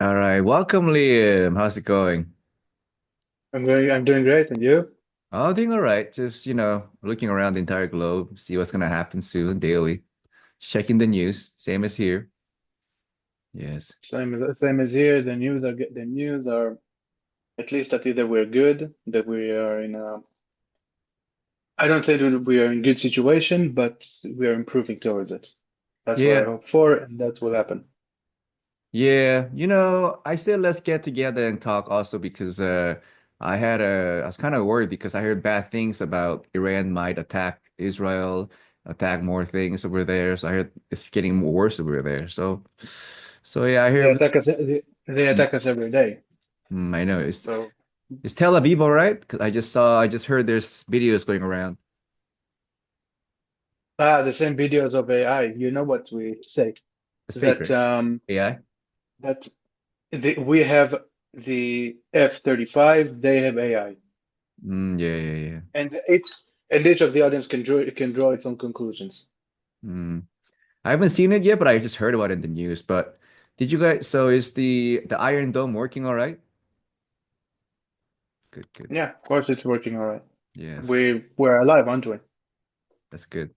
All right, welcome, Liam. How's it going? I'm doing great, and you? Oh, doing all right. Just, looking around the entire globe, see what's gonna happen soon daily. Checking the news, same as here. Yes. Same as here. The news are at least that either we're good, that we are in a. I don't say that we are in good situation, but we are improving towards it. That's what I Yeah. hope for, and that will happen. Yeah. I said let's get together and talk also because I was kind of worried because I heard bad things about Iran might attack Israel, attack more things over there. So I heard it's getting worse over there. So yeah, I They hear attack us. They attack us every day. I know So is Tel Aviv all right? Because I just heard there's videos going around. the same videos of AI. You know what we say It's fake, that right? AI? that we have the F-35, they have AI. Yeah, yeah, yeah. And each of the audience can draw its own conclusions. Mm. I haven't seen it yet, but I just heard about it in the news. But did you guys? So is the Iron Dome working all right? Good, good. Yeah, of course it's working all right. Yes, We're alive, aren't we? that's good.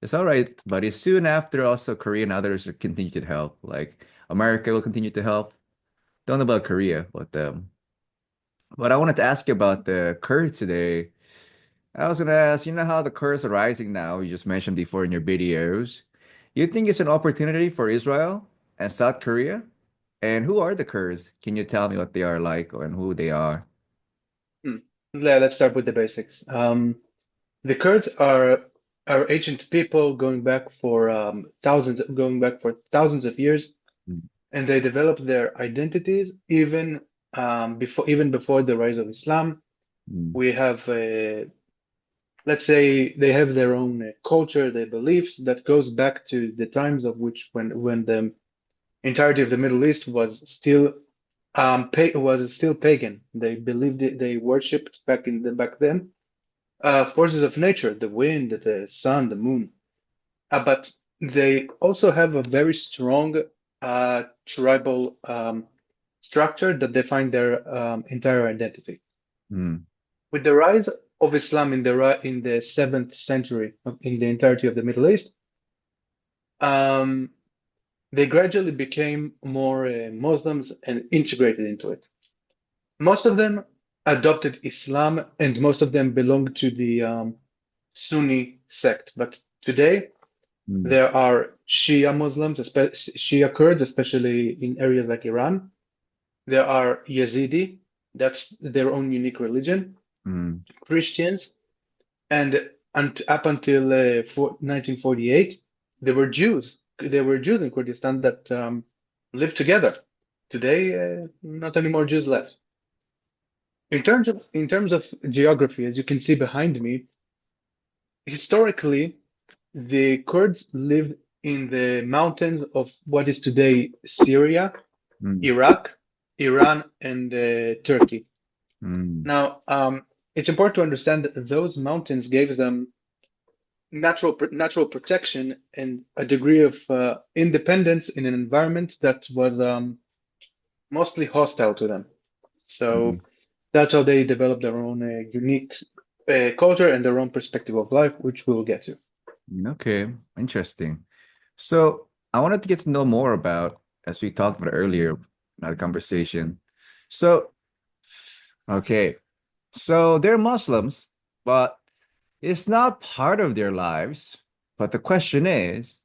It's all right, buddy. Soon after, also Korea and others will continue to help. Like America will continue to help. Don't know about Korea, but I wanted to ask you about the Kurds today. I was gonna ask, you know how the Kurds are rising now, you just mentioned before in your videos. You think it's an opportunity for Israel and South Korea? And who are the Kurds? Can you tell me what they are like and who they are? Hmm. Let's start with the basics. The Kurds are ancient people going back for thousands of years, Mm, and they developed their identities even before the rise of Islam. mm, We have let's say they have their own culture, their beliefs that goes back to the times of which when the entirety of the Middle East was still pagan. They believed they worshipped back then forces of nature, the wind, the sun, the moon. But they also have a very strong tribal structure that define their entire identity. mm, With the rise of Islam in the 7th century in the entirety of the Middle East, um, they gradually became more Muslims and integrated into it. Most of them adopted Islam, and most of them belong to the Sunni sect. But today, mm, there are Shia Muslims, Shia Kurds, especially in areas like Iran. There are Yazidi, that's their own unique religion, mm, Christians, and up until 1948, there were Jews. There were Jews in Kurdistan that lived together. Today, not any more Jews left. In terms of geography, as you can see behind me, historically, the Kurds lived in the mountains of what is today Syria, mm, Iraq, Iran, and Turkey. mm, Now, it's important to understand that those mountains gave them natural protection and a degree of independence in an environment that was mostly hostile to them. So mm. that's how they developed their own unique culture and their own perspective of life, which we'll get to. Okay, interesting. So I wanted to get to know more about, as we talked about earlier in our conversation. So, okay, so they're Muslims, but it's not part of their lives. But the question is,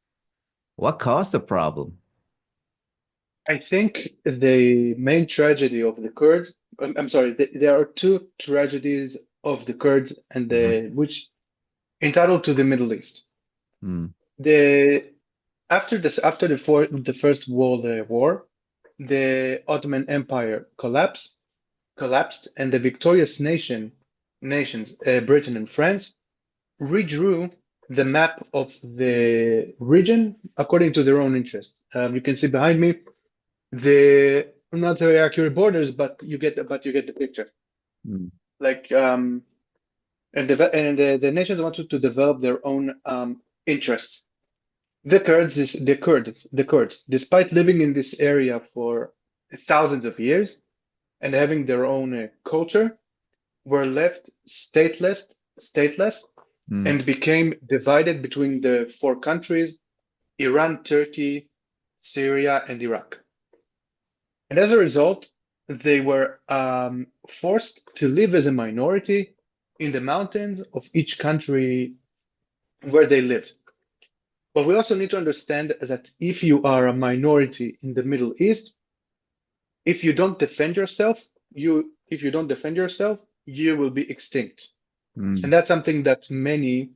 what caused the problem? I think the main tragedy of the Kurds, I'm sorry, there are two tragedies of the Kurds and Mhm. which entitled to the Middle East. Mm, The after the First World War, the Ottoman Empire collapsed, and the victorious nations, Britain and France, redrew the map of the region according to their own interest. You can see behind me the not very accurate borders, but you get the picture. mm, Like and the nations wanted to develop their own interests. The Kurds, despite living in this area for thousands of years and having their own culture were left stateless, Mm. and became divided between the four countries: Iran, Turkey, Syria, and Iraq. And as a result, they were forced to live as a minority in the mountains of each country where they lived. But we also need to understand that if you are a minority in the Middle East, if you don't defend yourself, you will be extinct. Mm. And that's something that many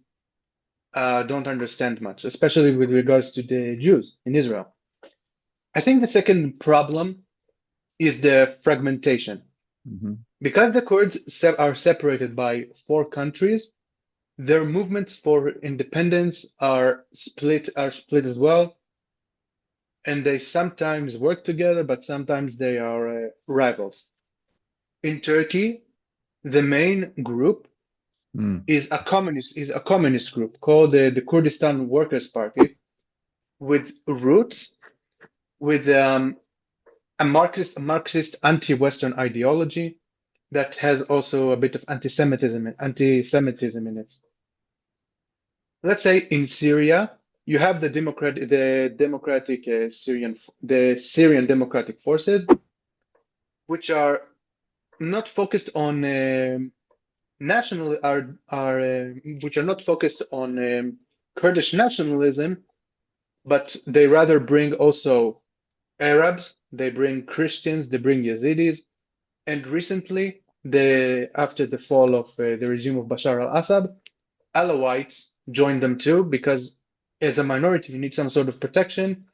don't understand much, especially with regards to the Jews in Israel. I think the second problem is the fragmentation. Mhm. Because the Kurds are separated by four countries, their movements for independence are split as well, and they sometimes work together, but sometimes they are rivals. In Turkey, the main group Mm. is a communist group called the Kurdistan Workers' Party, with roots with a Marxist anti-Western ideology that has also a bit of anti-Semitism in it. Let's say in Syria, you have the Syrian Democratic Forces, which are not focused on which are not focused on Kurdish nationalism, but they rather bring also Arabs, they bring Christians, they bring Yazidis, and recently, after the fall of the regime of Bashar al-Assad, Alawites joined them too, because as a minority, you need some sort of protection,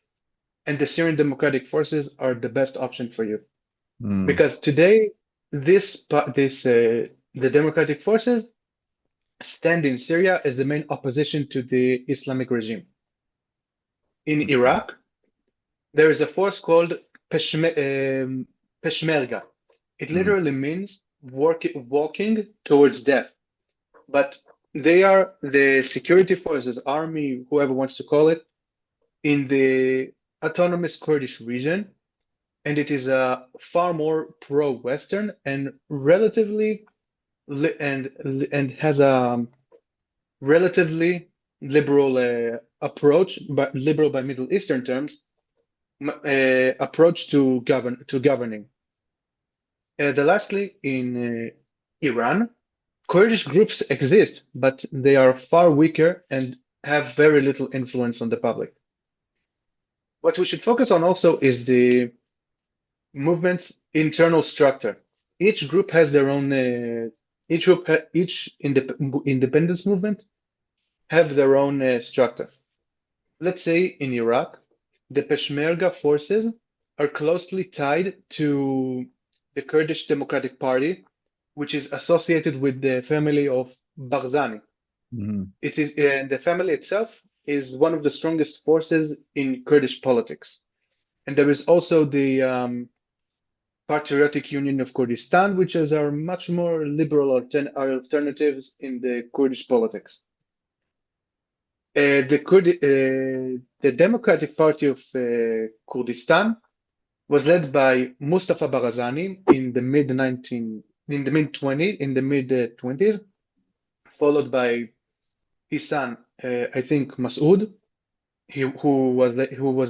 and the Syrian Democratic Forces are the best option for you. Mm. Because today, the Democratic Forces stand in Syria as the main opposition to the Islamic regime. In Iraq, there is a force called Peshmerga. It literally means walking towards death. But they are the security forces, army, whoever wants to call it, in the autonomous Kurdish region, and it is a far more pro-Western and relatively and has a relatively liberal approach, but liberal by Middle Eastern terms, approach to governing. Lastly, in Iran, Kurdish groups exist, but they are far weaker and have very little influence on the public. What we should focus on also is the movement's internal structure. Each group has their own. Each independence movement have their own structure. Let's say in Iraq, the Peshmerga forces are closely tied to the Kurdish Democratic Party, which is associated with the family of Barzani. Mhm. It is, and the family itself is one of the strongest forces in Kurdish politics. And there is also the Patriotic Union of Kurdistan, which is our much more liberal alternatives in the Kurdish politics. The Democratic Party of Kurdistan was led by Mustafa Barzani in the mid 20s, followed by his son, I think Masoud, who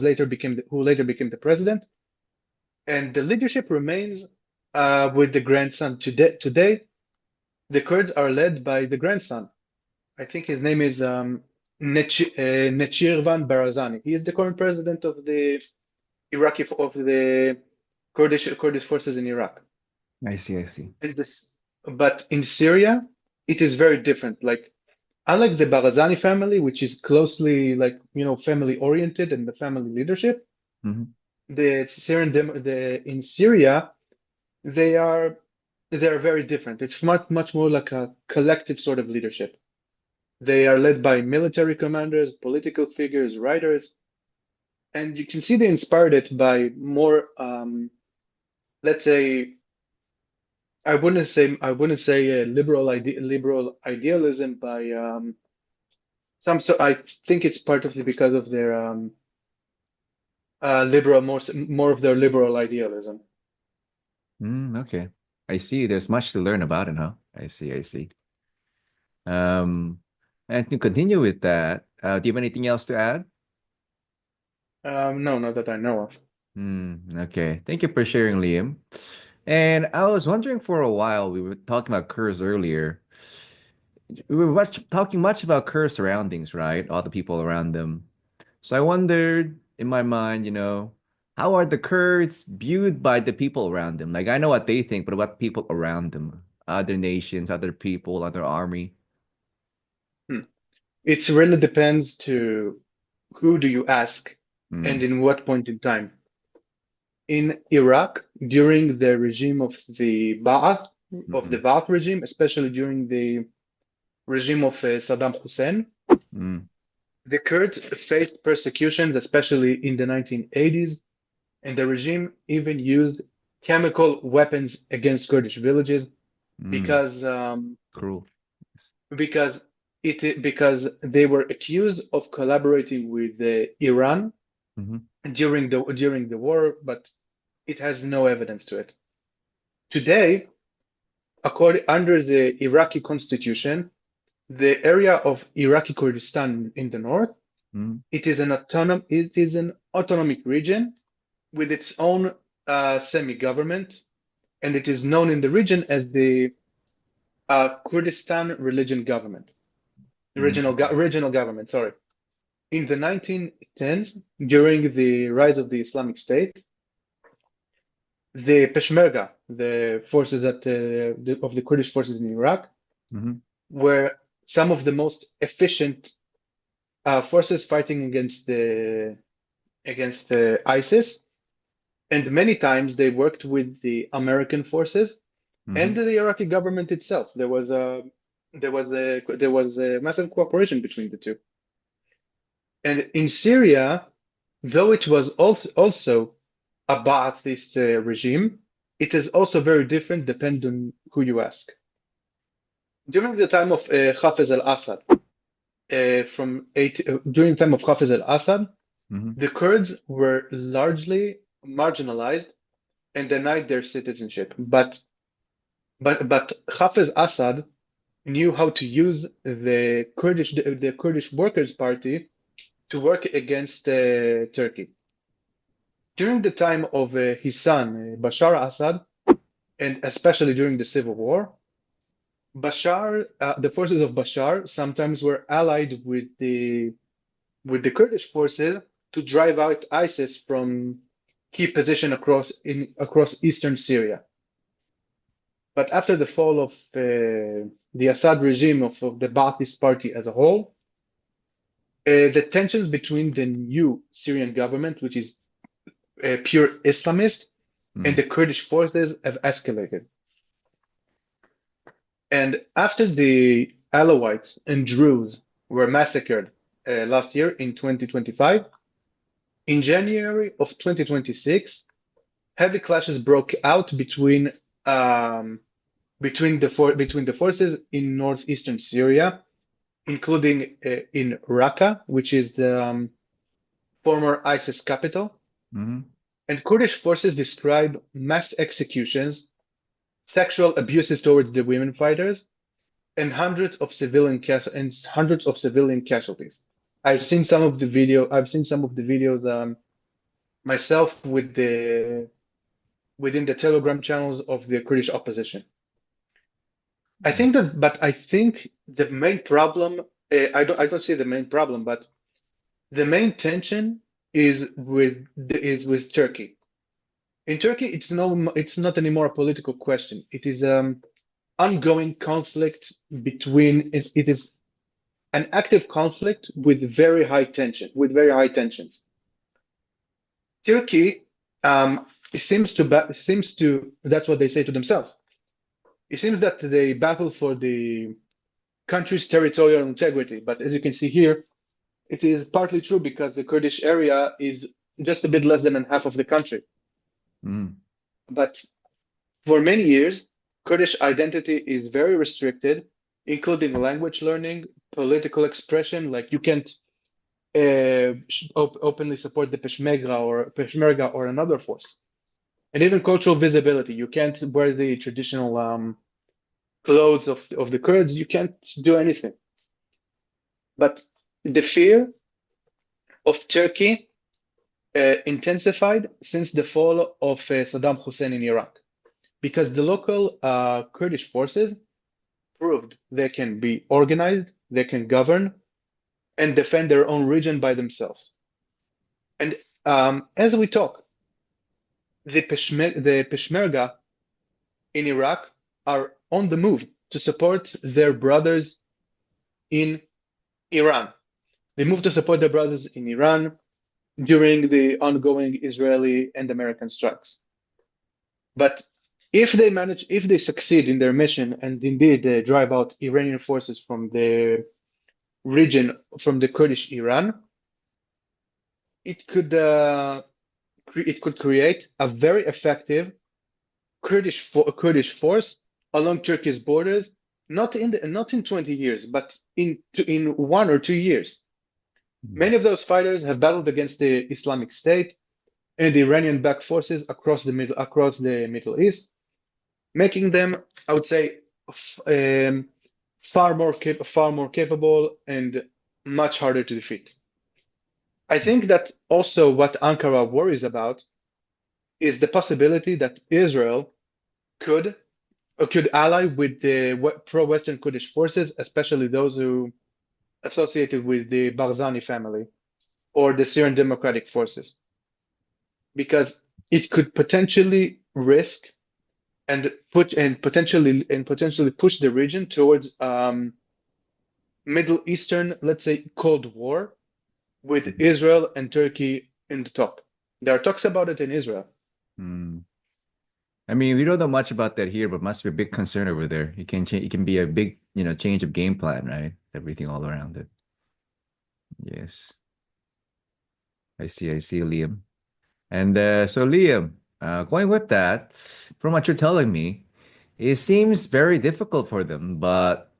later became the president, and the leadership remains with the grandson today. The Kurds are led by the grandson. I think his name is Nechirvan Barzani. He is the current president of the Kurdish forces in Iraq. I see, I see. But in Syria, it is very different. Like, unlike the Barzani family, which is closely family oriented and the family leadership, Mhm. in Syria, they are very different. It's much more like a collective sort of leadership. They are led by military commanders, political figures, writers, and you can see they inspired it by more, let's say, I wouldn't say liberal idealism by some. So I think it's partly because of their liberal, more of their liberal idealism. Okay. I see. There's much to learn about it, huh? I see. I see. Um, and to continue with that, do you have anything else to add? No, not that I know of. Okay. Thank you for sharing, Liam. And I was wondering for a while, we were talking about Kurds earlier. We were talking much about Kurd surroundings, right? All the people around them. So I wondered in my mind, how are the Kurds viewed by the people around them? Like I know what they think, but what people around them, other nations, other people, other army. It really depends to who do you ask and Mm, in what point in time. In Iraq, during the regime of the mm, Ba'ath regime, especially during the regime of Saddam Hussein, mm, the Kurds faced persecutions, especially in the 1980s, and the regime even used chemical weapons against Kurdish villages mm. because Cruel. because because they were accused of collaborating with Iran Mm-hmm. during the war, but it has no evidence to it. Today, under the Iraqi constitution, the area of Iraqi Kurdistan in the north, Mm, it is an autonomic region with its own semi-government, and it is known in the region as the Kurdistan regional government. Sorry. In the 1910s, during the rise of the Islamic State, the Peshmerga, the forces of the Kurdish forces in Iraq, mm-hmm. were some of the most efficient forces fighting against ISIS, and many times they worked with the American forces and Mm-hmm. the Iraqi government itself. There was a massive cooperation between the two. And in Syria, though it was also a Ba'athist regime, it is also very different depending on who you ask. During the time of Hafez al-Assad, during the time of Hafez al-Assad, Mm-hmm. the Kurds were largely marginalized and denied their citizenship. But Hafez Assad knew how to use the Kurdish Workers' Party to work against Turkey. During the time of his son Bashar Assad, and especially during the civil war, the forces of Bashar sometimes were allied with the Kurdish forces to drive out ISIS from key position across eastern Syria. But after the fall of the Assad regime of the Ba'athist party as a whole, the tensions between the new Syrian government, which is pure Islamist, and the Kurdish forces have escalated. And after the Alawites and Druze were massacred last year in 2025, in January of 2026, heavy clashes broke out between the forces in northeastern Syria, including in Raqqa, which is the former ISIS capital. Mm-hmm. And Kurdish forces describe mass executions, sexual abuses towards the women fighters, and hundreds of civilian casualties. I've seen some of the videos myself within the Telegram channels of the Kurdish opposition. I think the main problem, I don't see the main problem, but the main tension is with Turkey. In Turkey, it's not anymore a political question. It is ongoing conflict it is an active conflict with very high tensions. Turkey seems to that's what they say to themselves. It seems that they battle for the country's territorial integrity, but as you can see here, it is partly true because the Kurdish area is just a bit less than half of the country. Mm-hmm. But for many years, Kurdish identity is very restricted, including language learning, political expression. Like openly support the Peshmerga or another force. And even cultural visibility. You can't wear the traditional clothes of the Kurds. You can't do anything. But the fear of Turkey intensified since the fall of Saddam Hussein in Iraq, because the local Kurdish forces proved they can be organized, they can govern, and defend their own region by themselves. And as we talk, the Peshmerga in Iraq are on the move to support their brothers in Iran. They moved to support their brothers in Iran during the ongoing Israeli and American strikes. But if they succeed in their mission and indeed drive out Iranian forces from the region, from the Kurdish Iran, it could create a very effective Kurdish force along Turkey's borders, not in 20 years, but in 1 or 2 years. Many of those fighters have battled against the Islamic State and the Iranian-backed forces across the Middle East, making them, I would say, far more capable and much harder to defeat. I think that also what Ankara worries about is the possibility that Israel could ally with the pro-Western Kurdish forces, especially those who associated with the Barzani family or the Syrian Democratic Forces, because it could potentially risk and potentially push the region towards Middle Eastern, let's say, Cold War, with Israel and Turkey in the top. There are talks about it in Israel. I mean, we don't know much about that here, but must be a big concern over there. It can be a big, change of game plan, right? Everything all around it. Yes. I see, Liam. And so Liam, going with that, from what you're telling me, it seems very difficult for them, but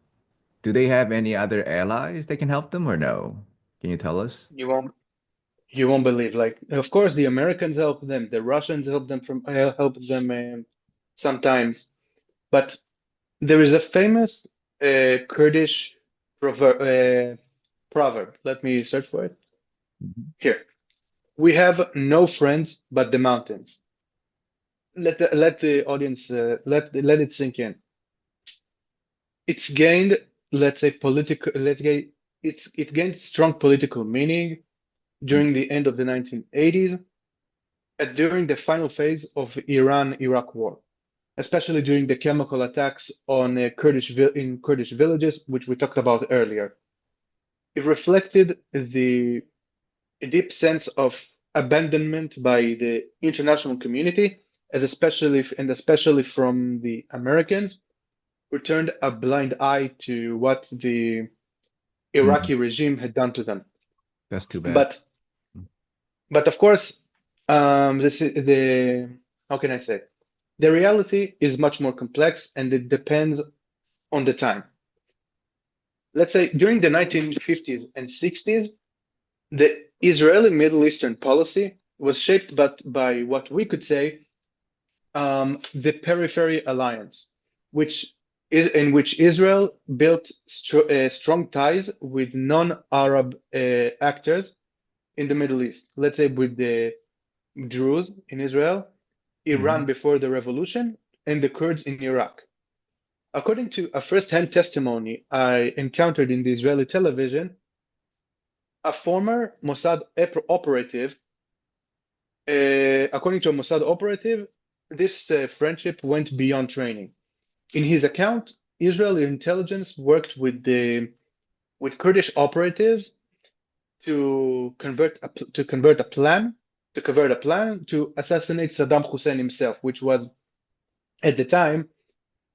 do they have any other allies that can help them or no? Can you tell us? You won't believe. Like, of course, the Americans help them, the Russians help them sometimes, but there is a famous Kurdish proverb. Let me search for it. Here, we have no friends but the mountains. Let the audience let it sink in. It's gained, let's say, it gained strong political meaning during the end of the 1980s, and during the final phase of Iran-Iraq war, especially during the chemical attacks on Kurdish villages, which we talked about earlier. It reflected the deep sense of abandonment by the international community, especially from the Americans, who turned a blind eye to what the Iraqi regime had done to them. That's too bad. But of course, how can I say? The reality is much more complex, and it depends on the time. Let's say during the 1950s and 60s, the Israeli Middle Eastern policy was shaped by what we could say the Periphery Alliance, in which Israel built strong ties with non-Arab actors in the Middle East. Let's say with the Druze in Israel, Iran before the revolution, and the Kurds in Iraq. According to a first-hand testimony I encountered in the Israeli television, a former Mossad operative, according to a Mossad operative, this friendship went beyond training. In his account, Israeli intelligence worked with Kurdish operatives to convert a plan to assassinate Saddam Hussein himself, which was at the time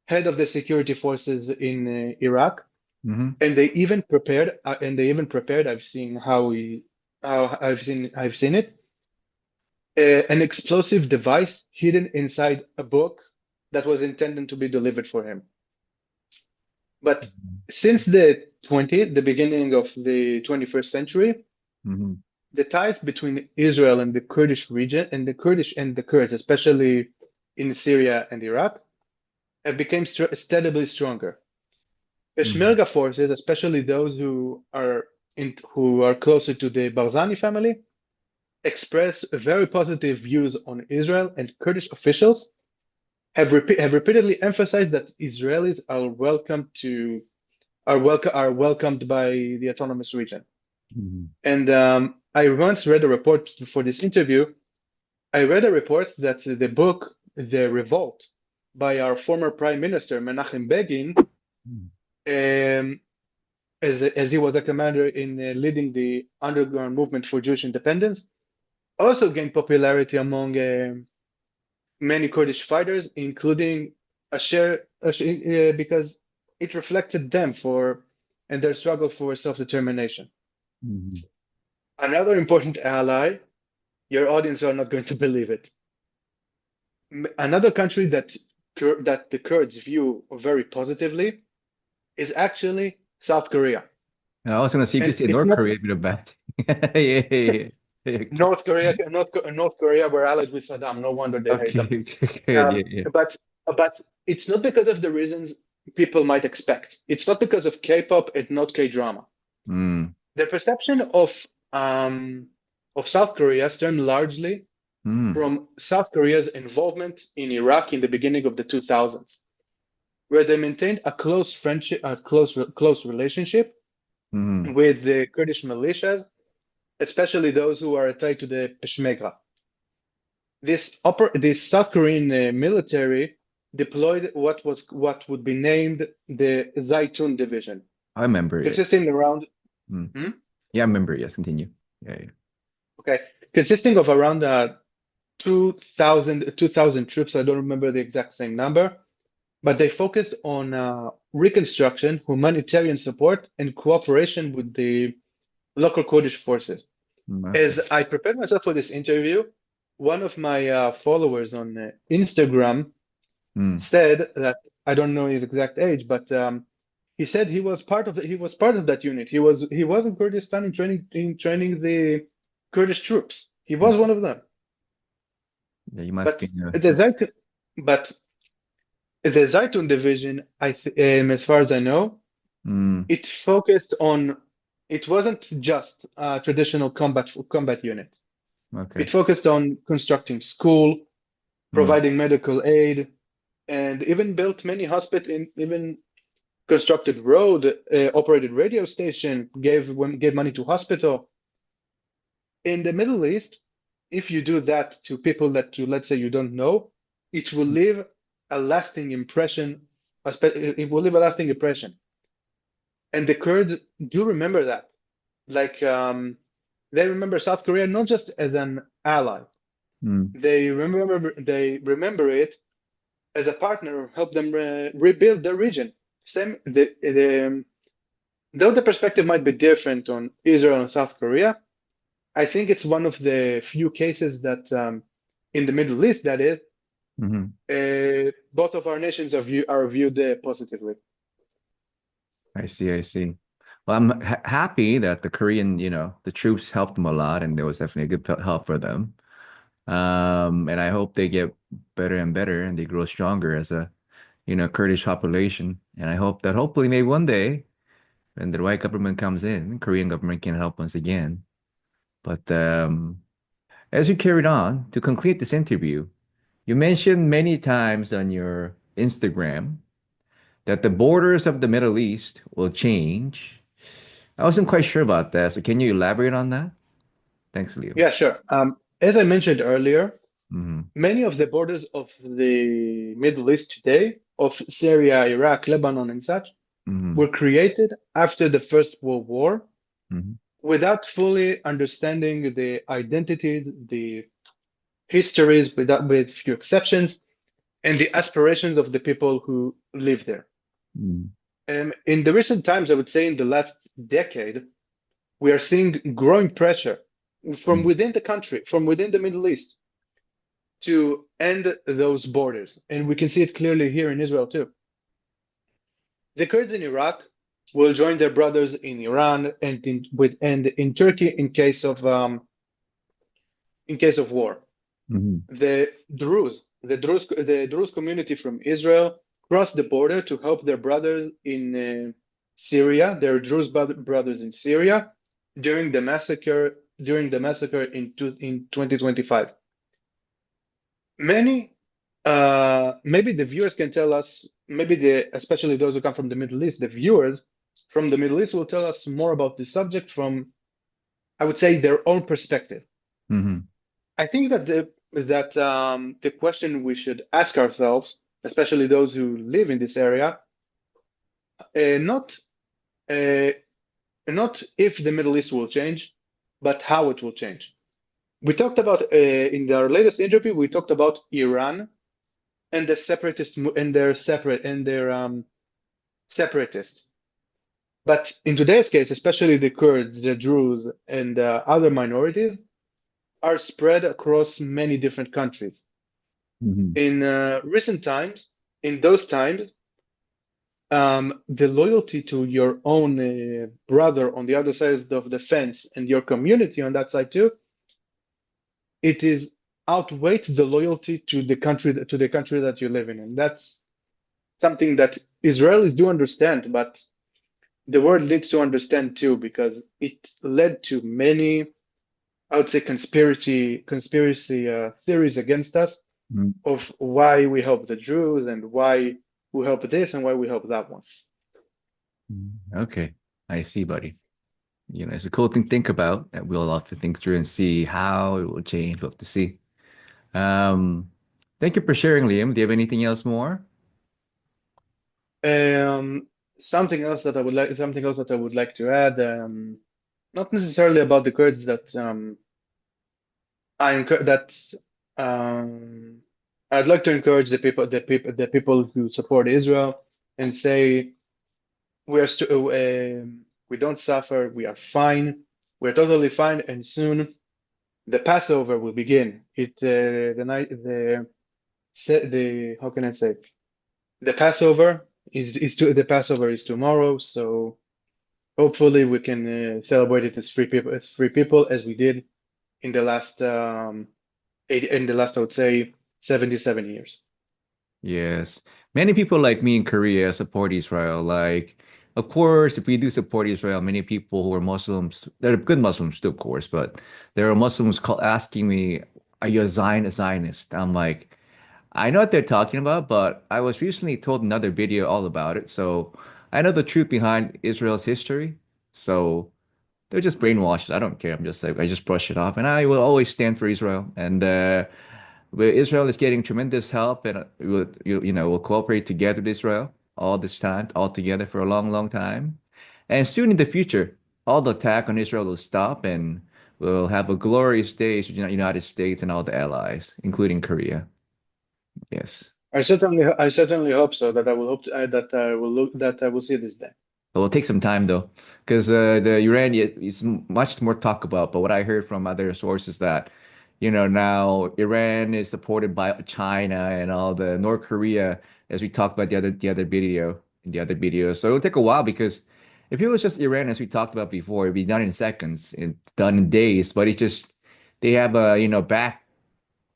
head of the security forces in Iraq. And they even prepared. I've seen it. An explosive device hidden inside a book that was intended to be delivered for him. But since the beginning of the 21st century, Mm-hmm. The ties between Israel and the Kurdish region and the Kurds, especially in Syria and Iraq, have become steadily stronger. Peshmerga forces, especially those who are closer to the Barzani family, express very positive views on Israel, and Kurdish officials have repeatedly emphasized that Israelis are welcomed by the autonomous region. Mm-hmm. And I once read a report for this interview. I read a report that the book "The Revolt" by our former Prime Minister Menachem Begin, as he was a commander in leading the underground movement for Jewish independence, also gained popularity among many Kurdish fighters, including because it reflected them and their struggle for self-determination. Mm-hmm. Another important ally, your audience are not going to believe it. Another country that the Kurds view very positively is actually South Korea. I was going to see if you And say it's North not Korea, it'd be a bad thing. Yeah. North Korea. North Korea were allied with Saddam. No wonder they hate them. Okay. Good. Yeah. But it's not because of the reasons people might expect. It's not because of K-pop and not K-drama. Mm. The perception of South Korea stemmed largely from South Korea's involvement in Iraq in the beginning of the 2000s, where they maintained a close friendship, close relationship with the Kurdish militias, especially those who are tied to the Peshmerga. This South Korean military deployed what would be named the Zaytun Division. I remember. Consisting around. Yeah, I remember. Yes, continue. Yeah. Okay, consisting of around 2,000 troops. I don't remember the exact same number, but they focused on reconstruction, humanitarian support, and cooperation with the local Kurdish forces. Okay. As I prepared myself for this interview, one of my followers on Instagram said that, I don't know his exact age, but he said he was part of that unit. He was in Kurdistan in training the Kurdish troops. He was one of them. Yeah, you must be. But the Zaytun division, as far as I know, it focused on. It wasn't just a traditional combat unit. Okay. It focused on constructing school, providing medical aid, and even built many hospitals, even constructed road, operated radio station, gave money to hospital. In the Middle East, if you do that to people that let's say you don't know, it will leave a lasting impression. It will leave a lasting impression. And the Kurds do remember that. Like, they remember South Korea not just as an ally. They remember it as a partner who helped them rebuild their region. Though the perspective might be different on Israel and South Korea, I think it's one of the few cases that in the Middle East, that is, both of our nations are viewed positively. I see. Well, I'm happy that the Korean, the troops helped them a lot, and there was definitely a good help for them. And I hope they get better and better, and they grow stronger as a, Kurdish population. And I hope that hopefully maybe one day, when the right government comes in, Korean government can help once again. But as you carried on to complete this interview, you mentioned many times on your Instagram that the borders of the Middle East will change. I wasn't quite sure about that. So can you elaborate on that? Thanks, Leo. Yeah, sure. As I mentioned earlier, many of the borders of the Middle East today, of Syria, Iraq, Lebanon, and such, were created after the First World War without fully understanding the identities, the histories, with few exceptions, and the aspirations of the people who live there. In the recent times, I would say in the last decade, we are seeing growing pressure from within the country, from within the Middle East, to end those borders. And we can see it clearly here in Israel too. The Kurds in Iraq will join their brothers in Iran and in Turkey in case of war. Mhm. The Druze community from Israel crossed the border to help their brothers in Syria, their Druze brothers in Syria, during the massacre in 2025. Maybe the viewers can tell us, especially those who come from the Middle East, the viewers from the Middle East will tell us more about the subject from, I would say, their own perspective. Mhm. I think that the question we should ask ourselves, especially those who live in this area, not not if the Middle East will change, but how it will change. We talked about in our latest interview, we talked about Iran and the separatists. But in today's case, especially the Kurds, the Druze, and other minorities are spread across many different countries. Mhm. In recent times, in those times, the loyalty to your own brother on the other side of the fence and your community on that side too, it is outweighs the loyalty to the country that you live in, and that's something that Israelis do understand, but the world needs to understand too, because it led to many, I would say, conspiracy theories against us Mhm. of why we help the Jews and why we help this and why we help that one. Okay, I see, buddy. You know, it's a cool thing to think about that we'll have to think through and see how it will change. We'll have to see. Um, Thank you for sharing, Liam. Do you have anything else more? Um, something else that I would like to add, not necessarily about the Kurds that I encourage that um, I'd like to encourage the people who support Israel and say we are we don't suffer, we are fine, we're totally fine, and soon the Passover will begin. The night the how can I say, the Passover the Passover is tomorrow, so hopefully we can celebrate it as free people as we did in the last I would say 77 years. Yes. Many people like me in Korea support Israel. Like, of course, if we do support Israel, many people who are Muslims, they're good Muslims too, of course, but there are Muslims asking me, are you a Zionist? I'm like, I know what they're talking about, but I was recently told another video all about it. So I know the truth behind Israel's history. So they're just brainwashed. I don't care. I'm just like, I just brush it off. And I will always stand for Israel. And where Israel is getting tremendous help, and we'll cooperate together with Israel all this time, all together for a long, long time. And soon in the future, all the attack on Israel will stop, and we'll have a glorious day with the United States and all the allies, including Korea. Yes. I certainly hope so. That I will hope that I will see this day. It will take some time though, because the Iran is much more talk about. But what I heard from other sources that, now Iran is supported by China and all the North Korea, as we talked about the other video in the other video. So it'll take a while because if it was just Iran, as we talked about before, it'd be done in seconds and done in days. But it's just they have back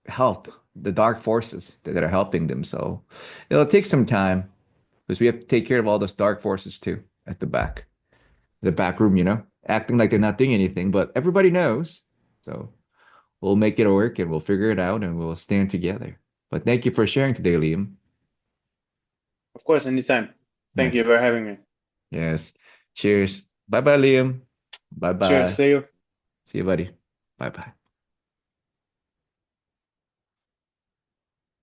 help, the dark forces that are helping them. So it'll take some time because we have to take care of all those dark forces too at the back room, acting like they're not doing anything, but everybody knows. So we'll make it work and we'll figure it out and we'll stand together. But thank you for sharing today, Liam. Of course, anytime. Thank you Okay. for having me. Yes. Cheers. Bye bye, Liam. Bye Cheers. bye. See you. See you, buddy. Bye bye.